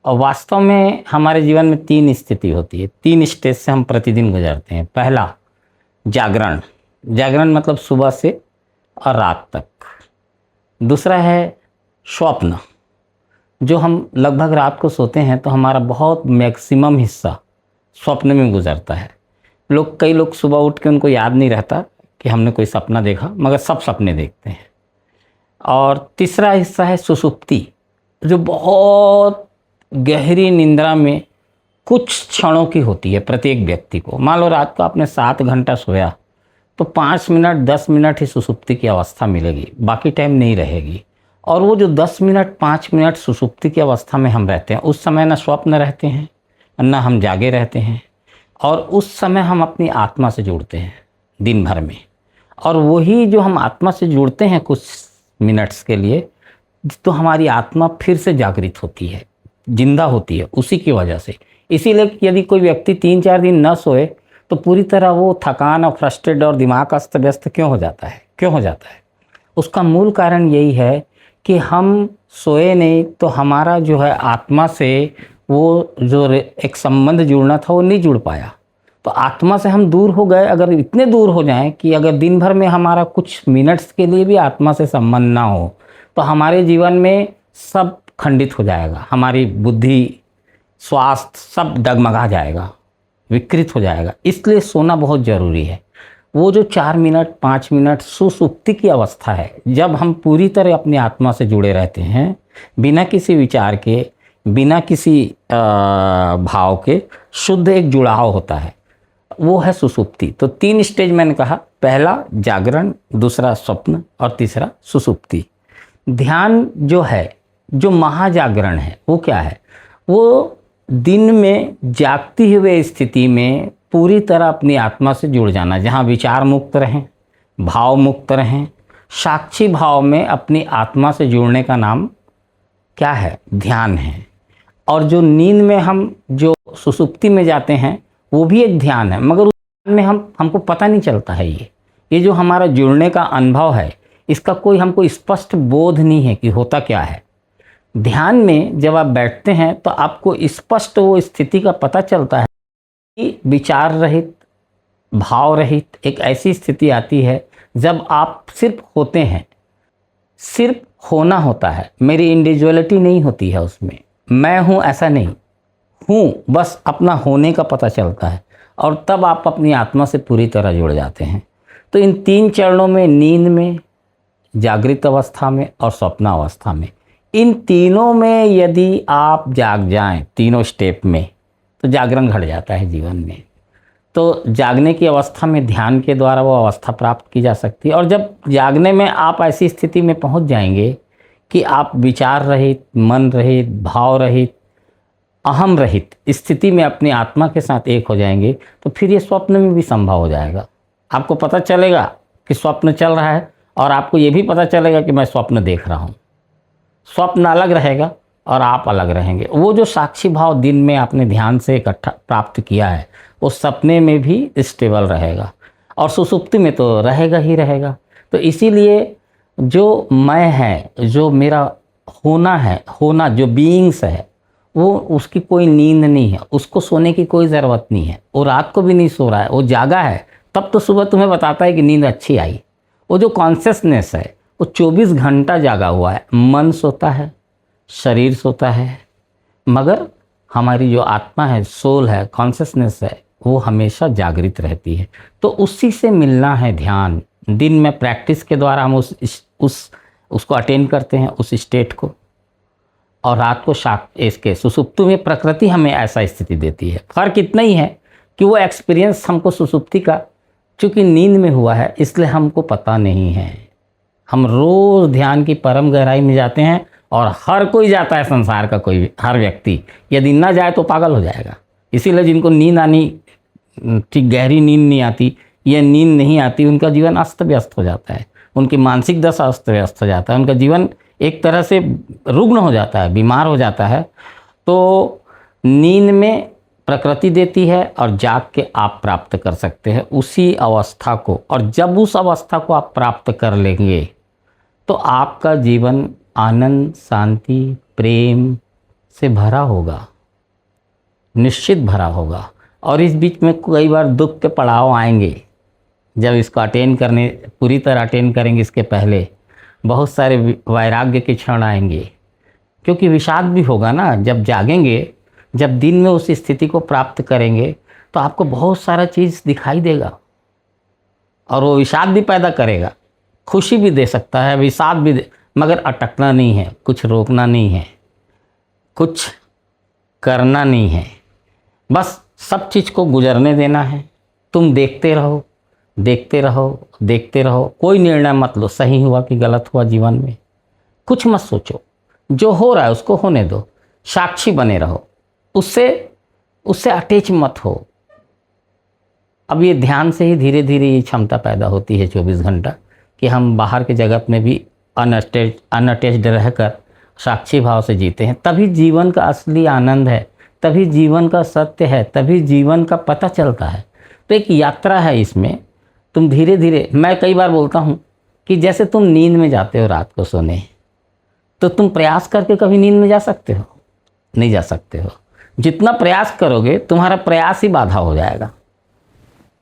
और वास्तव में हमारे जीवन में तीन स्थिति होती है, तीन स्टेज से हम प्रतिदिन गुजरते हैं। पहला जागरण, जागरण मतलब सुबह से और रात तक। दूसरा है स्वप्न, जो हम लगभग रात को सोते हैं तो हमारा बहुत मैक्सिमम हिस्सा स्वप्न में गुजरता है। कई लोग सुबह उठ के उनको याद नहीं रहता कि हमने कोई सपना देखा, मगर सब सपने देखते हैं। और तीसरा हिस्सा है सुषुप्ति, जो बहुत गहरी निंद्रा में कुछ क्षणों की होती है प्रत्येक व्यक्ति को। मान लो रात को आपने 7 घंटा सोया तो 5 मिनट 10 मिनट ही सुषुप्ति की अवस्था मिलेगी, बाकी टाइम नहीं रहेगी। और वो जो 10 मिनट 5 मिनट सुषुप्ति की अवस्था में हम रहते हैं, उस समय ना स्वप्न रहते हैं ना हम जागे रहते हैं, और उस समय हम अपनी आत्मा से जुड़ते हैं दिन भर में। और वही जो हम आत्मा से जुड़ते हैं कुछ मिनट्स के लिए, तो हमारी आत्मा फिर से जागृत होती है, जिंदा होती है उसी की वजह से। इसीलिए यदि कोई व्यक्ति 3-4 दिन न सोए तो पूरी तरह वो थकान और फ्रस्ट्रेटेड और दिमाग अस्त व्यस्त क्यों हो जाता है? उसका मूल कारण यही है कि हम सोए नहीं, तो हमारा जो है आत्मा से वो जो एक संबंध जुड़ना था वो नहीं जुड़ पाया। तो आत्मा से हम दूर हो गए। अगर इतने दूर हो जाएं कि अगर दिन भर में हमारा कुछ मिनट्स के लिए भी आत्मा से संबंध ना हो, तो हमारे जीवन में सब खंडित हो जाएगा। हमारी बुद्धि, स्वास्थ्य सब डगमगा जाएगा, विकृत हो जाएगा। इसलिए सोना बहुत ज़रूरी है। वो जो 4 मिनट 5 मिनट सुसुप्ति की अवस्था है, जब हम पूरी तरह अपनी आत्मा से जुड़े रहते हैं, बिना किसी विचार के, बिना किसी भाव के, शुद्ध एक जुड़ाव होता है, वो है सुसुप्ति। तो 3 स्टेज मैंने कहा, पहला जागरण, दूसरा स्वप्न और तीसरा सुसुप्ति। ध्यान जो है, जो महाजागरण है, वो क्या है? वो दिन में जागती हुए स्थिति में पूरी तरह अपनी आत्मा से जुड़ जाना, जहाँ विचार मुक्त रहें, भाव मुक्त रहें, साक्षी भाव में अपनी आत्मा से जुड़ने का नाम क्या है? ध्यान है। और जो नींद में हम जो सुसुप्ति में जाते हैं, वो भी एक ध्यान है, मगर उस ध्यान में हमको पता नहीं चलता है। ये जो हमारा जुड़ने का अनुभव है, इसका कोई हमको स्पष्ट बोध नहीं है कि होता क्या है। ध्यान में जब आप बैठते हैं तो आपको स्पष्ट वो स्थिति का पता चलता है कि विचार रहित, भाव रहित एक ऐसी स्थिति आती है जब आप सिर्फ होते हैं, सिर्फ होना होता है। मेरी इंडिविजुअलिटी नहीं होती है उसमें, मैं हूँ ऐसा नहीं हूँ, बस अपना होने का पता चलता है। और तब आप अपनी आत्मा से पूरी तरह जुड़ जाते हैं। तो इन 3 चरणों में, नींद में, जागृत अवस्था में और स्वप्न अवस्था में, इन तीनों में यदि आप जाग जाएं, तीनों स्टेप में, तो जागरण घट जाता है जीवन में। तो जागने की अवस्था में ध्यान के द्वारा वो अवस्था प्राप्त की जा सकती है। और जब जागने में आप ऐसी स्थिति में पहुंच जाएंगे कि आप विचार रहित, मन रहित, भाव रहित, अहम रहित स्थिति में अपनी आत्मा के साथ एक हो जाएंगे, तो फिर ये स्वप्न में भी संभव हो जाएगा। आपको पता चलेगा कि स्वप्न चल रहा है, और आपको ये भी पता चलेगा कि मैं स्वप्न देख रहा हूँ। स्वप्न अलग रहेगा और आप अलग रहेंगे। वो जो साक्षी भाव दिन में आपने ध्यान से इकट्ठा प्राप्त किया है, वो सपने में भी स्टेबल रहेगा और सुसुप्ति में तो रहेगा ही रहेगा। तो इसीलिए जो मैं है, जो मेरा होना है, होना जो बीइंग्स है, वो उसकी कोई नींद नहीं है, उसको सोने की कोई ज़रूरत नहीं है। वो रात को भी नहीं सो रहा है, वो जागा है, तब तो सुबह तुम्हें बताता है कि नींद अच्छी आई। वो जो कॉन्शियसनेस है, वो 24 घंटा जागा हुआ है। मन सोता है, शरीर सोता है, मगर हमारी जो आत्मा है, सोल है, कॉन्शियसनेस है, वो हमेशा जागृत रहती है। तो उसी से मिलना है ध्यान। दिन में प्रैक्टिस के द्वारा हम उसको अटेन करते हैं, उस स्टेट को, और रात को इसके सुसुप्ति में प्रकृति हमें ऐसा स्थिति देती है। फर्क इतना ही है कि वो एक्सपीरियंस हमको सुसुप्ति का, चूँकि नींद में हुआ है, इसलिए हमको पता नहीं है। हम रोज़ ध्यान की परम गहराई में जाते हैं, और हर कोई जाता है, संसार का कोई, हर व्यक्ति। यदि ना जाए तो पागल हो जाएगा। इसीलिए जिनको नींद आनी, ठीक गहरी नींद नहीं आती या नींद नहीं आती, उनका जीवन अस्त व्यस्त हो जाता है, उनकी मानसिक दशा अस्त व्यस्त हो जाता है, उनका जीवन एक तरह से रुग्ण हो जाता है, बीमार हो जाता है। तो नींद में प्रकृति देती है और जाग के आप प्राप्त कर सकते हैं उसी अवस्था को। और जब उस अवस्था को आप प्राप्त कर लेंगे तो आपका जीवन आनंद, शांति, प्रेम, से भरा होगा, निश्चित भरा होगा। और इस बीच में कई बार दुख के पड़ाव आएंगे। जब इसको अटेन करने, पूरी तरह अटेन करेंगे, इसके पहले बहुत सारे वैराग्य के क्षण आएंगे, क्योंकि विषाद भी होगा ना। जब जागेंगे, जब दिन में उस स्थिति को प्राप्त करेंगे, तो आपको बहुत सारा चीज़ दिखाई देगा और वो विषाद भी पैदा करेगा। खुशी भी दे सकता है, विषाद भी दे, मगर अटकना नहीं है, कुछ रोकना नहीं है, कुछ करना नहीं है, बस सब चीज़ को गुजरने देना है। तुम देखते रहो, देखते रहो, देखते रहो। कोई निर्णय मत लो, सही हुआ कि गलत हुआ जीवन में, कुछ मत सोचो। जो हो रहा है उसको होने दो, साक्षी बने रहो, उससे अटैच मत हो। अब ये ध्यान से ही धीरे धीरे ये क्षमता पैदा होती है 24 घंटा, कि हम बाहर के जगत में भी अनअटैच्ड रहकर साक्षी भाव से जीते हैं। तभी जीवन का असली आनंद है, तभी जीवन का सत्य है, तभी जीवन का पता चलता है। तो एक यात्रा है इसमें। तुम धीरे धीरे, मैं कई बार बोलता हूँ कि जैसे तुम नींद में जाते हो रात को सोने, तो तुम प्रयास करके कभी नींद में जा सकते हो? नहीं जा सकते हो। जितना प्रयास करोगे तुम्हारा प्रयास ही बाधा हो जाएगा।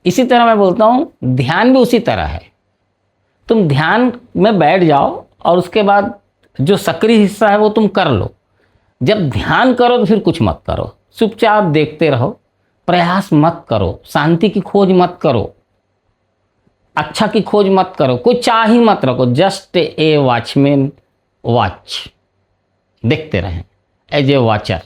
इसी तरह मैं बोलता हूँ ध्यान भी उसी तरह है। तुम ध्यान में बैठ जाओ और उसके बाद जो सक्रिय हिस्सा है वो तुम कर लो। जब ध्यान करो तो फिर कुछ मत करो, चुपचाप देखते रहो, प्रयास मत करो, शांति की खोज मत करो, अच्छा की खोज मत करो, कोई चाह ही मत रखो। जस्ट ए वॉचमैन वॉच, देखते रहें एज ए वॉचर।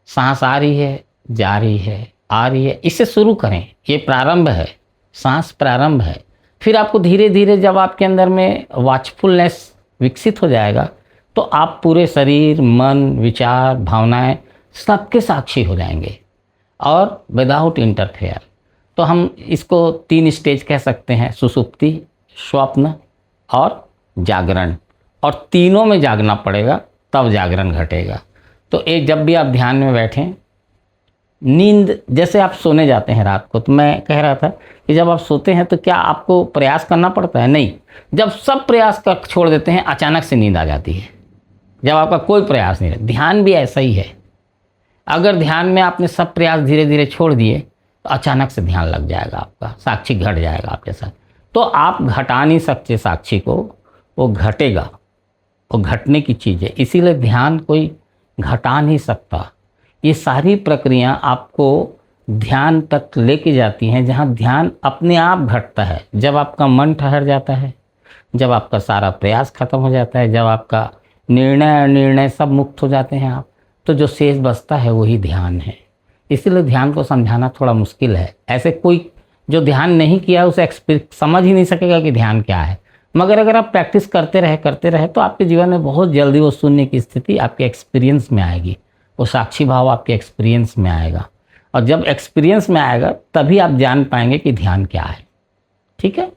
सांस आ रही है, जा रही है, आ रही है, इसे शुरू करें। ये प्रारंभ है, सांस प्रारंभ है। फिर आपको धीरे धीरे जब आपके अंदर में वॉचफुलनेस विकसित हो जाएगा, तो आप पूरे शरीर, मन, विचार, भावनाएं सबके साक्षी हो जाएंगे और विदाउट इंटरफेयर। तो हम इसको 3 स्टेज कह सकते हैं, सुषुप्ति, स्वप्न और जागरण। और तीनों में जागना पड़ेगा, तब जागरण घटेगा। तो एक, जब भी आप ध्यान में बैठें, नींद, जैसे आप सोने जाते हैं रात को, तो मैं कह रहा था कि जब आप सोते हैं तो क्या आपको प्रयास करना पड़ता है? नहीं। जब सब प्रयास कर छोड़ देते हैं, अचानक से नींद आ जाती है, जब आपका कोई प्रयास नहीं है। ध्यान भी ऐसा ही है। अगर ध्यान में आपने सब प्रयास धीरे धीरे छोड़ दिए, तो अचानक से ध्यान लग जाएगा, आपका साक्षी घट जाएगा आपके साथ। तो आप घटा नहीं सकते साक्षी को, वो घटेगा, वो घटने की चीज़ है। इसीलिए ध्यान कोई घटा नहीं सकता। ये सारी प्रक्रिया आपको ध्यान तक लेके जाती हैं, जहाँ ध्यान अपने आप घटता है। जब आपका मन ठहर जाता है, जब आपका सारा प्रयास खत्म हो जाता है, जब आपका निर्णय सब मुक्त हो जाते हैं आप, तो जो शेष बचता है वही ध्यान है। इसीलिए ध्यान को समझाना थोड़ा मुश्किल है। ऐसे कोई जो ध्यान नहीं किया उसे समझ ही नहीं सकेगा कि ध्यान क्या है। मगर अगर आप प्रैक्टिस करते रहे तो आपके जीवन में बहुत जल्दी वो शून्य की स्थिति आपके एक्सपीरियंस में आएगी, वो साक्षी भाव आपके एक्सपीरियंस में आएगा। और जब एक्सपीरियंस में आएगा तभी आप जान पाएंगे कि ध्यान क्या है। ठीक है।